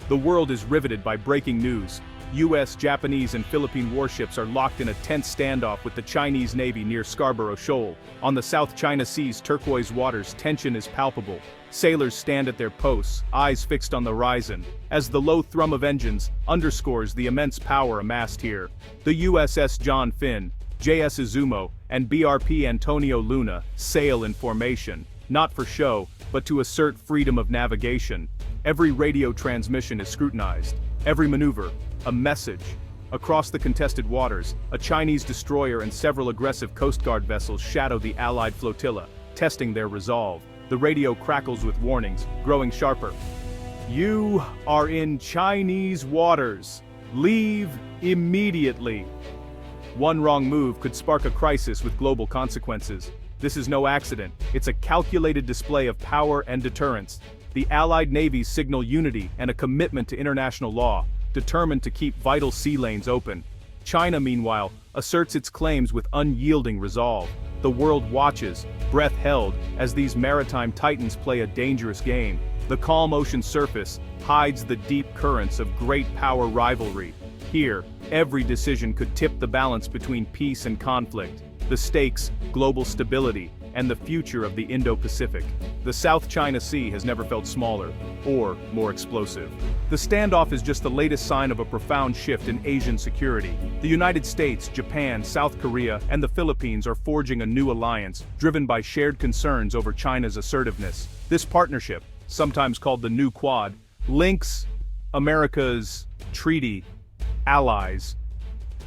The world is riveted by breaking news. US, Japanese, and Philippine warships are locked in a tense standoff with the Chinese Navy near Scarborough Shoal. On the South China Sea's turquoise waters, tension is palpable. Sailors stand at their posts, eyes fixed on the horizon, as the low thrum of engines underscores the immense power amassed here. The USS John Finn, JS Izumo, and BRP Antonio Luna sail in formation, not for show, but to assert freedom of navigation. Every radio transmission is scrutinized. Every maneuver, a message. Across the contested waters, a Chinese destroyer and several aggressive Coast Guard vessels shadow the Allied flotilla, testing their resolve. The radio crackles with warnings, growing sharper. You are in Chinese waters. Leave immediately. One wrong move could spark a crisis with global consequences. This is no accident. It's a calculated display of power and deterrence. The Allied navies signal unity and a commitment to international law, determined to keep vital sea lanes open. China, meanwhile, asserts its claims with unyielding resolve. The world watches, breath held, as these maritime titans play a dangerous game. The calm ocean surface hides the deep currents of great power rivalry. Here, every decision could tip the balance between peace and conflict. The stakes, global stability, and the future of the Indo-Pacific. The South China Sea has never felt smaller, or more explosive. The standoff is just the latest sign of a profound shift in Asian security. The United States, Japan, South Korea, and the Philippines are forging a new alliance, driven by shared concerns over China's assertiveness. This partnership, sometimes called the New Quad, links America's treaty allies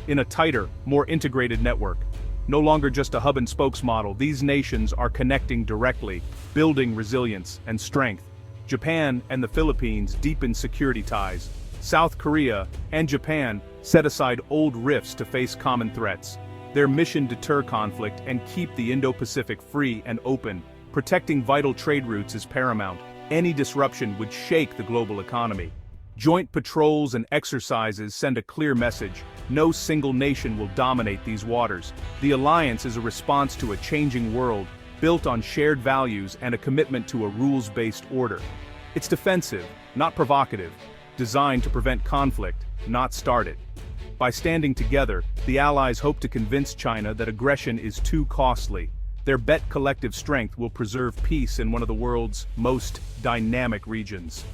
in a tighter, more integrated network. No longer just a hub-and-spokes model, these nations are connecting directly, building resilience and strength. Japan and the Philippines deepen security ties. South Korea and Japan set aside old rifts to face common threats. Their mission deter conflict and keep the Indo-Pacific free and open. Protecting vital trade routes is paramount. Any disruption would shake the global economy. Joint patrols and exercises send a clear message. No single nation will dominate these waters. The alliance is a response to a changing world, built on shared values and a commitment to a rules-based order. It's defensive, not provocative, designed to prevent conflict, not start it. By standing together, the Allies hope to convince China that aggression is too costly. Their bet collective strength will preserve peace in one of the world's most dynamic regions.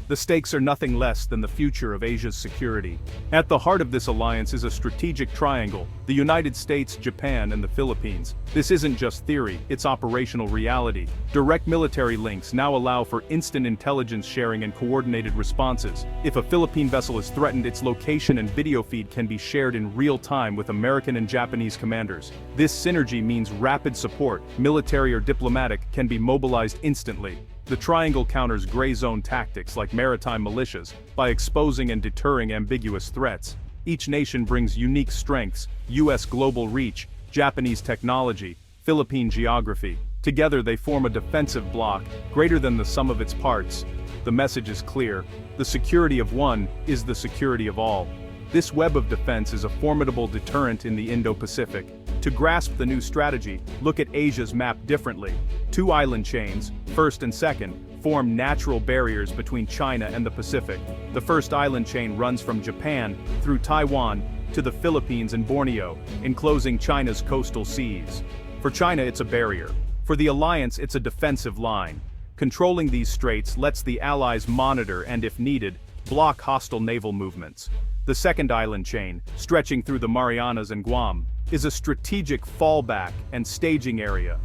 The stakes are nothing less than the future of Asia's security. At the heart of this alliance is a strategic triangle: the United States, Japan, and the Philippines. This isn't just theory, it's operational reality. Direct military links now allow for instant intelligence sharing and coordinated responses. If a Philippine vessel is threatened, its location and video feed can be shared in real time with American and Japanese commanders. This synergy means rapid support, military or diplomatic, can be mobilized instantly. The triangle counters gray zone tactics like maritime militias by exposing and deterring ambiguous threats. Each nation brings unique strengths: US global reach, Japanese technology, Philippine geography. Together they form a defensive bloc, greater than the sum of its parts. The message is clear: the security of one is the security of all. This web of defense is a formidable deterrent in the Indo-Pacific. To grasp the new strategy, look at Asia's map differently. Two island chains, first and second, form natural barriers between China and the Pacific. The first island chain runs from Japan through Taiwan to the Philippines and Borneo, enclosing China's coastal seas. For China, it's a barrier. For the alliance, it's a defensive line. Controlling these straits lets the Allies monitor and, if needed, block hostile naval movements. The second island chain, stretching through the Marianas and Guam, is a strategic fallback and staging area.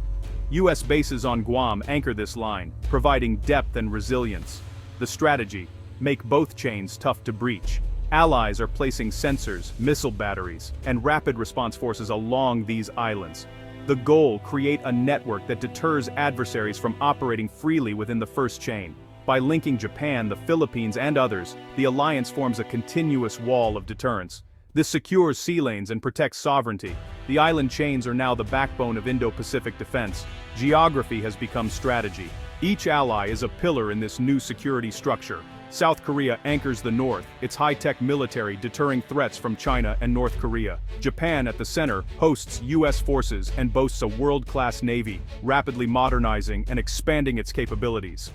US bases on Guam anchor this line, providing depth and resilience. The strategy: make both chains tough to breach. Allies are placing sensors, missile batteries, and rapid response forces along these islands. The goal: create a network that deters adversaries from operating freely within the first chain. By linking Japan, the Philippines, and others, the alliance forms a continuous wall of deterrence. This secures sea lanes and protects sovereignty. The island chains are now the backbone of Indo-Pacific defense. Geography has become strategy. Each ally is a pillar in this new security structure. South Korea anchors the north, its high-tech military deterring threats from China and North Korea. Japan, at the center, hosts US forces and boasts a world-class navy, rapidly modernizing and expanding its capabilities.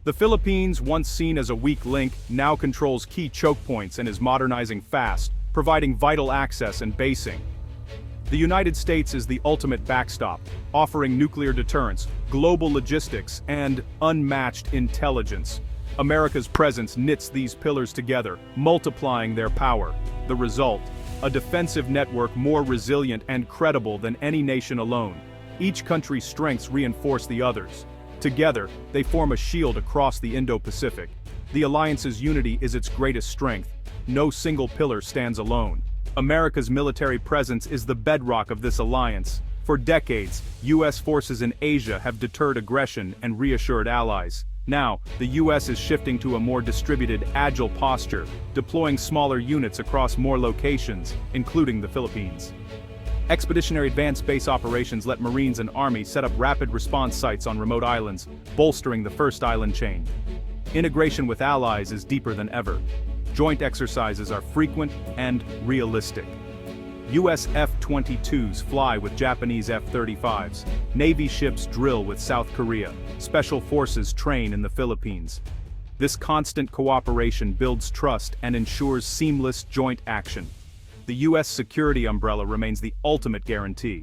The Philippines, once seen as a weak link, now controls key choke points and is modernizing fast, providing vital access and basing. The United States is the ultimate backstop, offering nuclear deterrence, global logistics, and unmatched intelligence. America's presence knits these pillars together, multiplying their power. The result: a defensive network more resilient and credible than any nation alone. Each country's strengths reinforce the others. Together, they form a shield across the Indo-Pacific. The alliance's unity is its greatest strength. No single pillar stands alone. America's military presence is the bedrock of this alliance. For decades, U.S. forces in Asia have deterred aggression and reassured allies. Now, the U.S. is shifting to a more distributed, agile posture, deploying smaller units across more locations, including the Philippines. Expeditionary advanced base operations let Marines and Army set up rapid response sites on remote islands, bolstering the first island chain. Integration with allies is deeper than ever. Joint exercises are frequent and realistic. U.S. F-22s fly with Japanese F-35s. Navy ships drill with South Korea. Special forces train in the Philippines. This constant cooperation builds trust and ensures seamless joint action. The U.S. security umbrella remains the ultimate guarantee.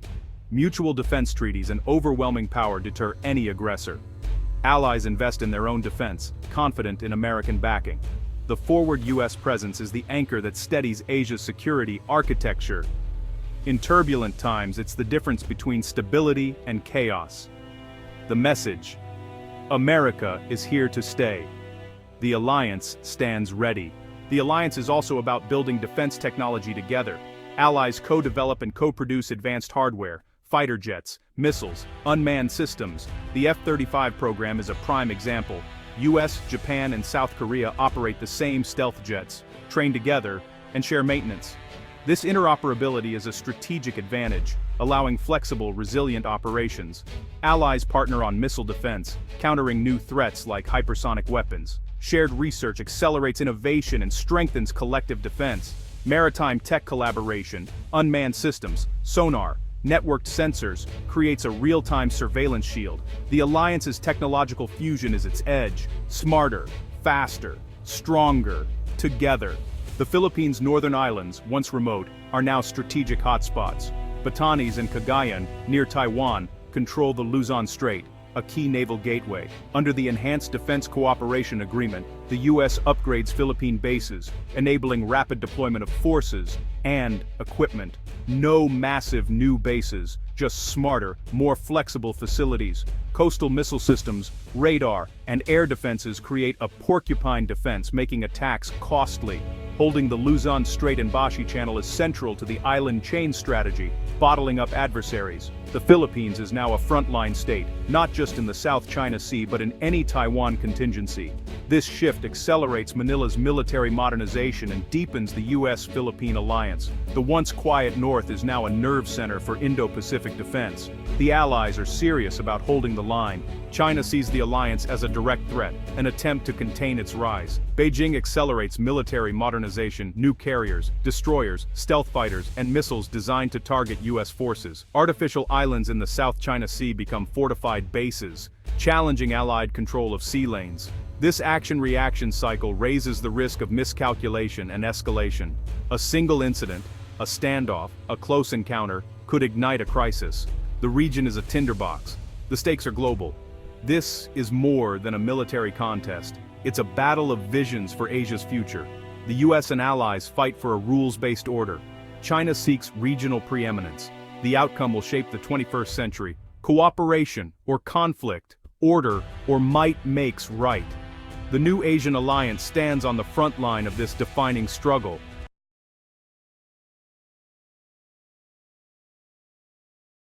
Mutual defense treaties and overwhelming power deter any aggressor. Allies invest in their own defense, confident in American backing. The forward U.S. presence is the anchor that steadies Asia's security architecture. In turbulent times, it's the difference between stability and chaos. The message: America is here to stay. The alliance stands ready. The alliance is also about building defense technology together. Allies co-develop and co-produce advanced hardware, fighter jets, missiles, unmanned systems. The F-35 program is a prime example. US, Japan, and South Korea operate the same stealth jets, train together, and share maintenance. This interoperability is a strategic advantage, allowing flexible, resilient operations. Allies partner on missile defense, countering new threats like hypersonic weapons. Shared research accelerates innovation and strengthens collective defense. Maritime tech collaboration, unmanned systems, sonar, networked sensors, creates a real-time surveillance shield. The alliance's technological fusion is its edge. Smarter, faster, stronger, together. The Philippines' northern islands, once remote, are now strategic hotspots. Batanes and Cagayan, near Taiwan, control the Luzon Strait, a key naval gateway. Under the Enhanced Defense Cooperation Agreement, the U.S. upgrades Philippine bases, enabling rapid deployment of forces and equipment. No massive new bases, just smarter, more flexible facilities. Coastal missile systems, radar, and air defenses create a porcupine defense, making attacks costly. Holding the Luzon Strait and Bashi Channel is central to the island chain strategy, bottling up adversaries. The Philippines is now a frontline state, not just in the South China Sea but in any Taiwan contingency. This shift accelerates Manila's military modernization and deepens the U.S.-Philippine alliance. The once quiet North is now a nerve center for Indo-Pacific defense. The Allies are serious about holding the line. China sees the alliance as a direct threat, an attempt to contain its rise. Beijing accelerates military modernization, new carriers, destroyers, stealth fighters, and missiles designed to target U.S. forces. Artificial islands in the South China Sea become fortified bases, challenging Allied control of sea lanes. This action-reaction cycle raises the risk of miscalculation and escalation. A single incident, a standoff, a close encounter, could ignite a crisis. The region is a tinderbox. The stakes are global. This is more than a military contest. It's a battle of visions for Asia's future. The U.S. and allies fight for a rules-based order. China seeks regional preeminence. The outcome will shape the 21st century. Cooperation or conflict, order or might makes right. The new Asian alliance stands on the front line of this defining struggle.